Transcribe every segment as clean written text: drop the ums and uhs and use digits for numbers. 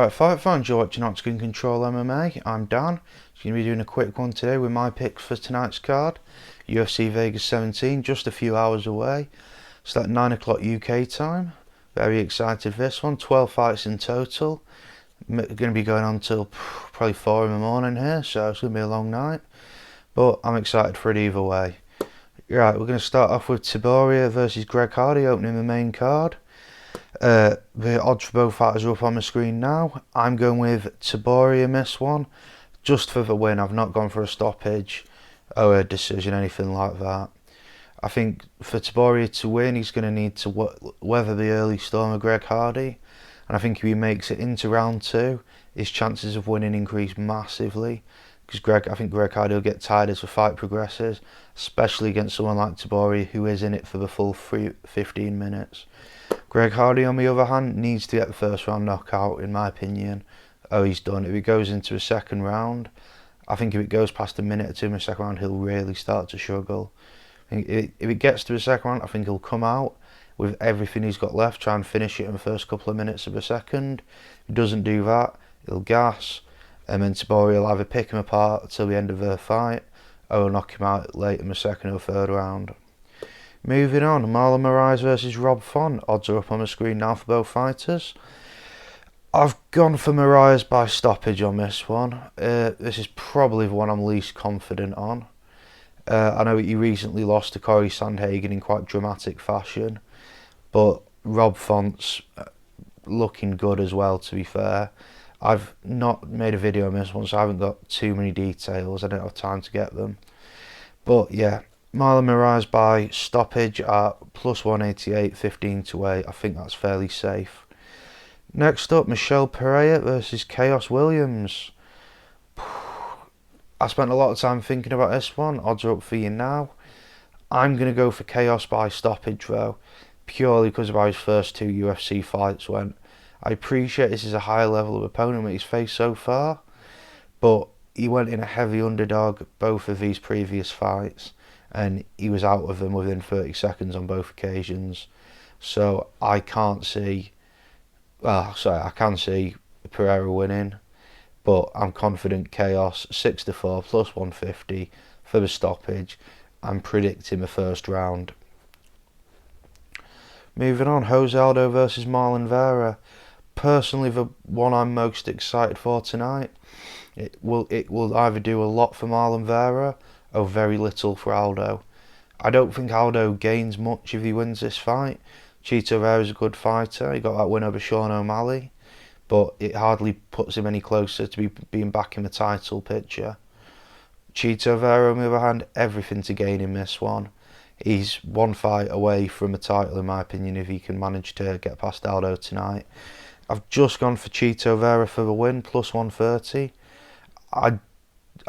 Alright, fight fans, you're watching Octagon Control MMA. I'm Dan. Just going to be doing a quick one today with my picks for tonight's card. UFC Vegas 17, just a few hours away. It's like 9 o'clock UK time. Very excited for this one. 12 fights in total. Going to be going on till probably 4 in the morning here, so it's going to be a long night. But I'm excited for it either way. Right, we're going to start off with Taboria versus Greg Hardy opening the main card. The odds for both fighters are up on the screen now. I'm going with Taboria in this one, just for the win. I've not gone for a stoppage or a decision, anything like that. I think for Taboria to win, he's going to need to weather the early storm of Greg Hardy. And I think if he makes it into round 2, his chances of winning increase massively. Because I think Greg Hardy will get tired as the fight progresses, especially against someone like Taboria, who is in it for the full 15 minutes. Greg Hardy, on the other hand, needs to get the first round knockout, in my opinion. Oh, he's done. If it goes into a second round, I think if it goes past a minute or two in the second round, he'll really start to struggle. If it gets to the second round, I think he'll come out with everything he's got left, try and finish it in the first couple of minutes of the second. If he doesn't do that, he'll gas, and then Taboria will either pick him apart till the end of the fight, or he'll knock him out late in the second or third round. Moving on, Marlon versus Rob Font. Odds are up on the screen now for both fighters. I've gone for Moraes by stoppage on this one. This is probably the one I'm least confident on. I know he recently lost to Corey Sandhagen in quite dramatic fashion, but Rob Font's looking good as well, to be fair. I've not made a video on this one, so I haven't got too many details. I don't have time to get them. But yeah, Marlon Moraes by stoppage at plus 188, 15-8. I think that's fairly safe. Next up, Michelle Pereira versus Chaos Williams. I spent a lot of time thinking about this one. Odds are up for you now. I'm going to go for Chaos by stoppage though, purely because of how his first 2 UFC fights went. I appreciate this is a high level of opponent that he's faced so far, but he went in a heavy underdog both of these previous fights, and he was out of them within 30 seconds on both occasions. So I can't see, I can see Pereira winning, but I'm confident Chaos 6-4 plus 150 for the stoppage. I'm predicting the first round. Moving on, Aldo versus Marlon Vera. Personally, the one I'm most excited for tonight. It will either do a lot for Marlon Vera or very little for Aldo. I don't think Aldo gains much if he wins this fight. Chito Vera's a good fighter. He got that win over Sean O'Malley, but it hardly puts him any closer to being back in the title picture. Chito Vera, on the other hand, everything to gain in this one. He's one fight away from a title, in my opinion, if he can manage to get past Aldo tonight. I've just gone for Chito Vera for the win, plus 130. I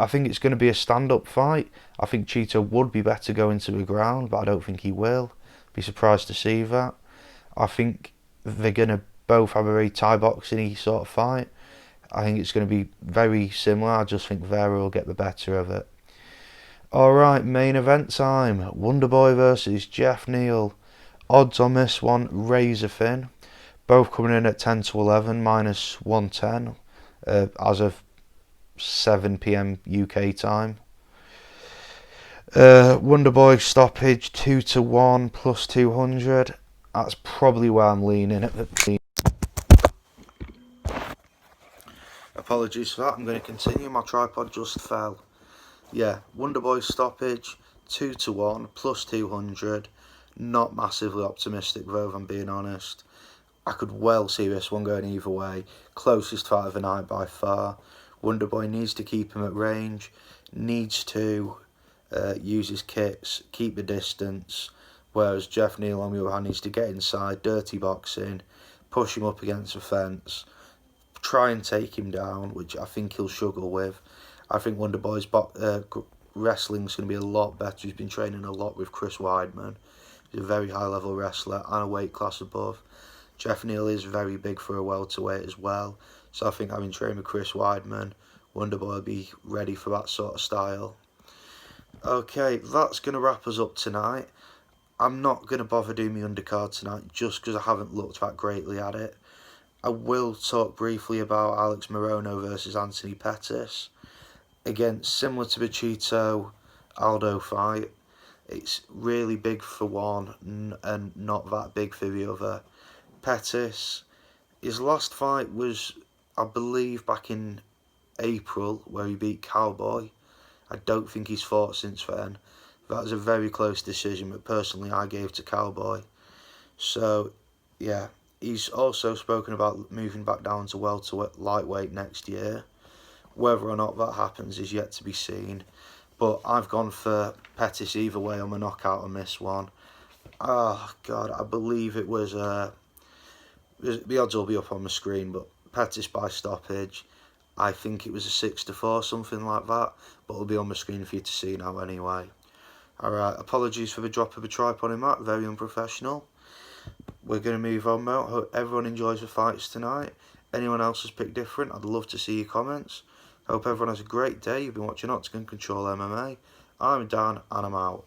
think it's going to be a stand-up fight. I think Chito would be better going to the ground, but I don't think he will. Be surprised to see that. I think they're going to both have a very Thai-boxing-y sort of fight. I think it's going to be very similar. I just think Vera will get the better of it. Alright, main event time. Wonderboy versus Jeffneal. Odds on this one, razor thin. Both coming in at 10-11, minus 110, as of 7 PM UK time. Wonderboy stoppage 2-1 plus 200. That's probably where I'm leaning at the. Apologies for that. I'm going to continue. My tripod just fell. Yeah, Wonderboy stoppage 2-1 plus 200. Not massively optimistic though, if I'm being honest. I could well see this one going either way. Closest fight of the night by far. Wonderboy needs to keep him at range. Needs to use his kicks, keep the distance. Whereas Jeffneal, on the other hand, needs to get inside, dirty boxing, push him up against the fence, try and take him down, which I think he'll struggle with. I think Wonderboy's wrestling's going to be a lot better. He's been training a lot with Chris Weidman. He's a very high level wrestler and a weight class above. Jeffneal is very big for a welterweight as well, so I think having trained with Chris Weidman, Wonderboy will be ready for that sort of style. Okay, that's going to wrap us up tonight. I'm not going to bother doing my undercard tonight just because I haven't looked that greatly at it. I will talk briefly about Alex Morono versus Anthony Pettis. Again, similar to the Cheeto Aldo fight, it's really big for one and not that big for the other. Pettis, his last fight was, I believe, back in April, where he beat Cowboy. I don't think he's fought since then. That was a very close decision, but personally I gave to Cowboy. So, yeah, he's also spoken about moving back down to welterweight lightweight next year. Whether or not that happens is yet to be seen. But I've gone for Pettis either way on the knockout on this one. Oh, God, I believe it was... the odds will be up on the screen, but Pettis by stoppage. I think it was a 6-4, something like that. But it'll be on the screen for you to see now anyway. Alright, apologies for the drop of the tripod in that. Very unprofessional. We're going to move on now. Hope everyone enjoys the fights tonight. Anyone else has picked different, I'd love to see your comments. Hope everyone has a great day. You've been watching Octagon Control MMA. I'm Dan, and I'm out.